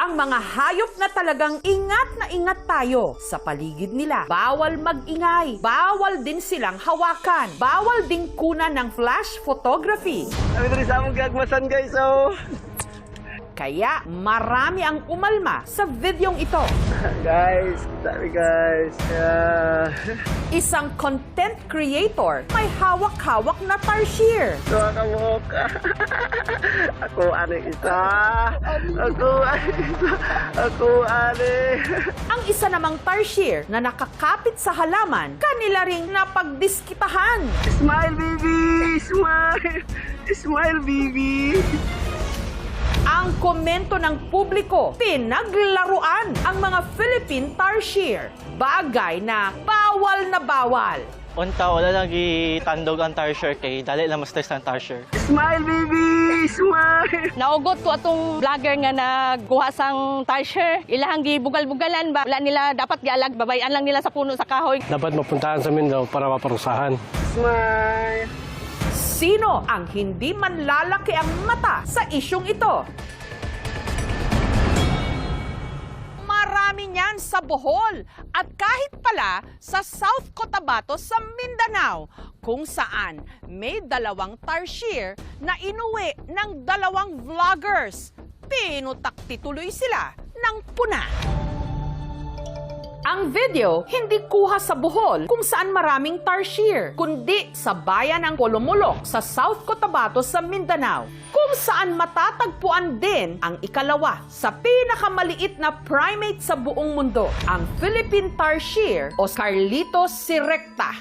ang mga hayop na talagang ingat na ingat tayo sa paligid nila. Bawal mag-ingay, bawal din silang hawakan, bawal din kunan ng flash photography. Kami rin sa among gagmasan guys, oh. Kaya marami ang umalma sa videong ito. Guys, dami guys. Isang content creator may hawak-hawak na tarsier. Tuwa ka mo. Ako ano isa. Ako ano isa. Ako ano. Ang isa namang tarsier na nakakapit sa halaman, kanila ring napagdiskitahan. Smile baby! Smile! Smile baby! Ang komento ng publiko, pinaglaruan ang mga Philippine tarsier. Bagay na bawal. Unta, wala lagi tandog ang tarsier kay dali lang mas ng tarsier. Smile baby! Smile! Naugot ko atong vlogger nga nagkuha sang tarsier. Ilahang gibugal-bugalan ba? Wala nila dapat gialag, babayan lang nila sa puno sa kahoy. Dapat mapuntahan sa Mindanao para maparusahan. Smile! Sino ang hindi manlalaki ang mata sa isyong ito? Marami niyan sa Bohol at kahit pala sa South Cotabato sa Mindanao, kung saan may dalawang tarsier na inuwi ng dalawang vloggers. Pinutakti tuloy sila ng puna. Ang video hindi kuha sa Bohol kung saan maraming tarsier, kundi sa bayan ng Polomolok sa South Cotabato sa Mindanao, kung saan matatagpuan din ang ikalawa sa pinakamaliit na primate sa buong mundo, ang Philippine tarsier o Carlitos sirecta.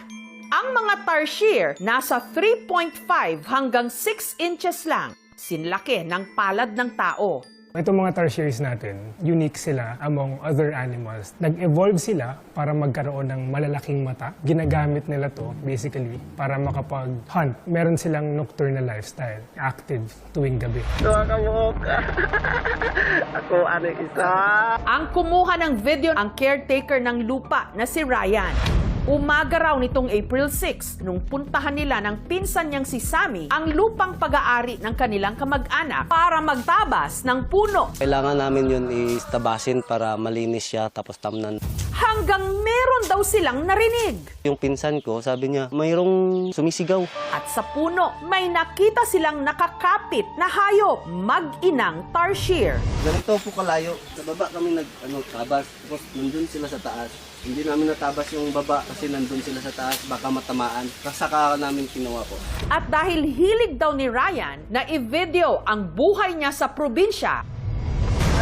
Ang mga tarsier nasa 3.5 hanggang 6 inches lang, sinlaki ng palad ng tao. Itong mga tarsiers natin, unique sila among other animals. Nag-evolve sila para magkaroon ng malalaking mata. Ginagamit nila to basically para makapag-hunt. Meron silang nocturnal lifestyle, active tuwing gabi. Tuwa ka mo. Ako ano isa. Ang kumuha ng video ang caretaker ng lupa na si Ryan. Umaga raw nitong April 6 nung puntahan nila ng pinsan niyang si Sammy ang lupang pag-aari ng kanilang kamag-anak para magtabas ng puno. Kailangan namin yun istabasin para malinis siya tapos tamnan. Hanggang meron daw silang narinig. Yung pinsan ko, sabi niya, mayroong sumisigaw. At sa puno, may nakita silang nakakapit na hayop, mag-inang tarsier. Ganito po kalayo. Sa baba kami tabas, tapos nandun sila sa taas. Hindi namin natabas yung baba kasi nandun sila sa taas, baka matamaan. Saka namin kinuha po. At dahil hilig daw ni Ryan na i-video ang buhay niya sa probinsya,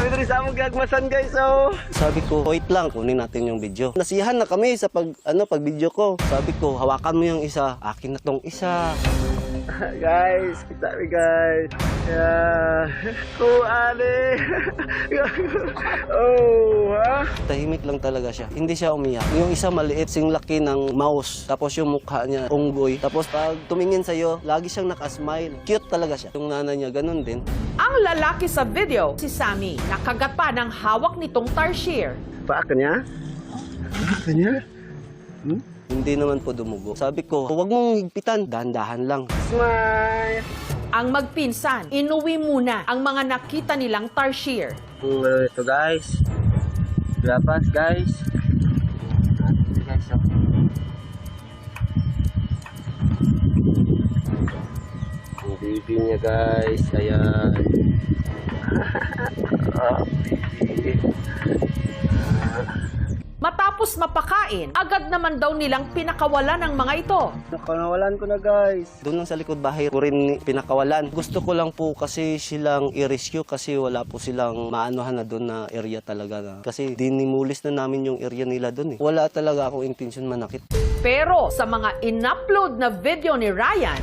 Kami rin sa among gagmasan guys, oh. Sabi ko, wait lang, kunin natin yung video. Nasiyahan na kami sa pag video ko. Sabi ko, hawakan mo yung isa, akin na tong isa. Guys, dami guys. Ako ano. Oh, ha? Tahimik lang talaga siya. Hindi siya umiyak. Yung isa maliit, sing laki ng mouse. Tapos yung mukha niya, unggoy. Tapos pag tumingin sa'yo, lagi siyang nakasmile. Cute talaga siya. Yung nanay niya, ganun din. ang lalaki sa video, si Sammy, nakagat pa ng hawak nitong tarsier. Paa ka niya? Paa ka niya? Hindi naman po dumugo. Sabi ko, huwag mong higpitan. Dahan-dahan lang. Smile! Ang magpinsan, inuwi muna ang mga nakita nilang tarsier. Ito guys. Grapas guys. Ito guys, oh. Ang baby niya guys. Ayan. Oh, baby. Matapos mapakain, agad naman daw nilang pinakawalan ang mga ito. Nakanawalan ko na guys. Doon lang sa likod bahay ko rin pinakawalan. Gusto ko lang po kasi silang i-rescue kasi wala po silang maanuhan na doon na area talaga. Kasi dinimulis na namin yung area nila doon eh. Wala talaga akong intention manakit. Pero sa mga in-upload na video ni Ryan,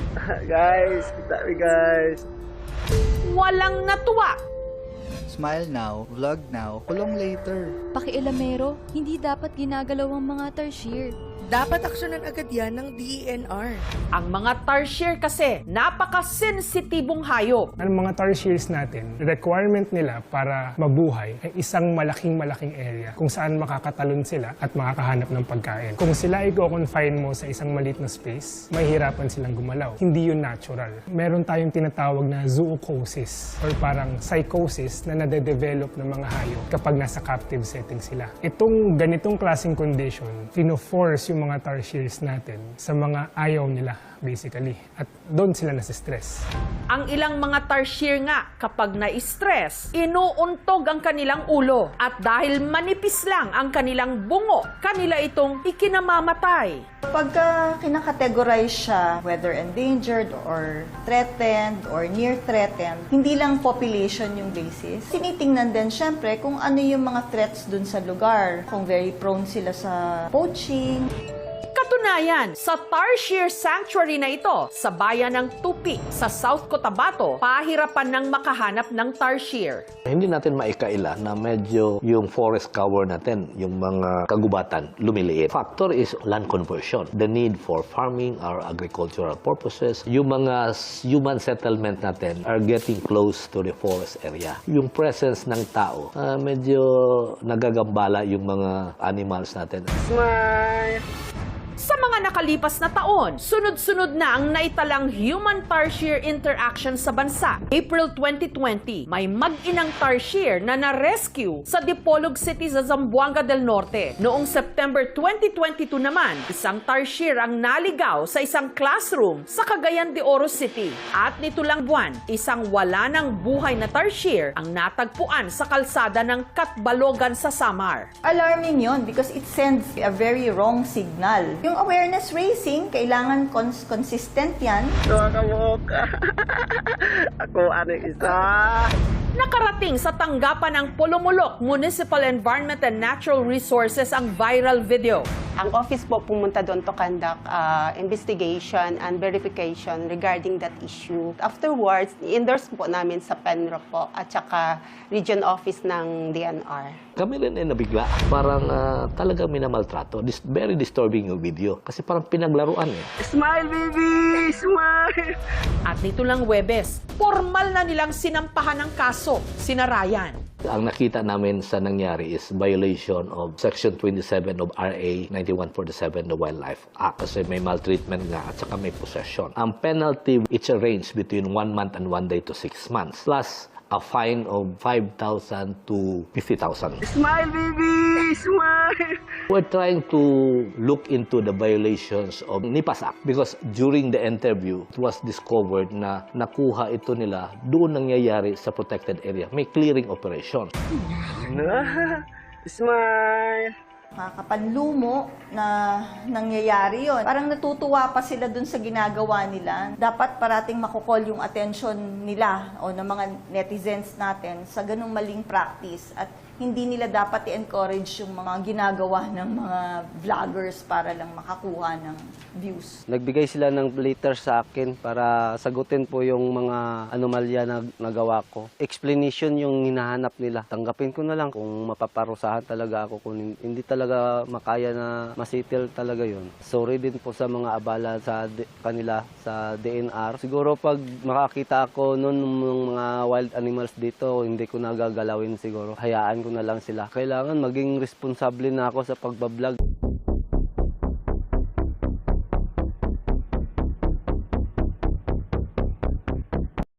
Guys, dami guys. walang natuwa. Smile now, vlog now, kulong later. Pakialamero, hindi dapat ginagalaw ang mga tarsier. Dapat aksyonan agad yan ng DENR. Ang mga tarsier kasi, napaka-sensitibong hayop. Ang mga tarsiers natin, requirement nila para mabuhay ay isang malaking area kung saan makakatalon sila at makakahanap ng pagkain. Kung sila i-confine mo sa isang maliit na space, mahihirapan silang gumalaw. Hindi yun natural. Meron tayong tinatawag na zoocosis or parang psychosis na nade-develop ng mga hayop kapag nasa captive setting sila. Itong ganitong klaseng condition, fino-force yung mga tarsiers natin sa mga ayaw nila basically at doon sila nasa-stress. Ang ilang mga tarsier nga, kapag na-stress, inuuntog ang kanilang ulo at dahil manipis lang ang kanilang bungo, kanila itong ikinamamatay. Pagka kinakategorize siya, whether endangered or threatened or near threatened, hindi lang population yung basis. Tinitingnan din syempre kung ano yung mga threats dun sa lugar. Kung very prone sila sa poaching. Katunayan, sa tarsier sanctuary na ito, sa bayan ng Tupi, sa South Cotabato, pahirapan ng makahanap ng tarsier. Hindi natin maikaila na medyo yung forest cover natin, yung mga kagubatan, lumiliit. Factor is land conversion. The need for farming or agricultural purposes. Yung mga human settlement natin are getting close to the forest area. Yung presence ng tao, medyo nagagambala yung mga animals natin. Smile! Sa mga nakalipas na taon, sunod-sunod na ang naitalang human-tarsier interaction sa bansa. April 2020, may mag-inang tarsier na na-rescue sa Dipolog City sa Zamboanga del Norte. Noong September 2022 naman, isang tarsier ang naligaw sa isang classroom sa Cagayan de Oro City. At nito lang buwan, isang wala ng buhay na tarsier ang natagpuan sa kalsada ng Katbalogan sa Samar. Alarming yon because it sends a very wrong signal. Yung awareness raising, kailangan consistent yan. Kamuka. Ako isa. Nakarating sa tanggapan ng Polomolok Municipal Environment and Natural Resources ang viral video. Ang office po pumunta doon to conduct investigation and verification regarding that issue. Afterwards, i-endorse po namin sa PENRO po at saka region office ng DNR. Kami rin ay nabigla. Parang talagang minamaltrato. Very disturbing yung video. Kasi parang pinaglaruan eh. Smile, baby! Smile! At nito lang Huwebes, formal na nilang sinampahan ng kaso, sina Ryan. Ang nakita namin sa nangyari is violation of Section 27 of RA 9147, the Wildlife Act. Kasi may maltreatment nga at saka may possession. Ang penalty, it's a range between 1 month and 1 day to 6 months. Plus, a fine of 5,000 to 50,000. Smile, baby! Smile! We're trying to look into the violations of NIPAS Act because during the interview, it was discovered na nakuha ito nila doon nangyayari sa protected area. May clearing operation. Smile! Kakapanlumo na nangyayari yon. Parang natutuwa pa sila dun sa ginagawa nila. Dapat parating makukol yung attention nila o ng mga netizens natin sa ganung maling practice at hindi nila dapat i-encourage yung mga ginagawa ng mga vloggers para lang makakuha ng views. Nagbigay sila ng letter sa akin para sagutin po yung mga anomalya na nagawa ko. Explanation yung hinahanap nila. Tanggapin ko na lang kung mapaparusahan talaga ako, kung hindi talaga makaya na masitil talaga yun. Sorry din po sa mga abala sa kanila sa DNR. Siguro pag makakita ako noon ng mga wild animals dito, hindi ko nagagalawin siguro. Hayaan ko na lang sila. Kailangan maging responsable na ako sa pagbablog.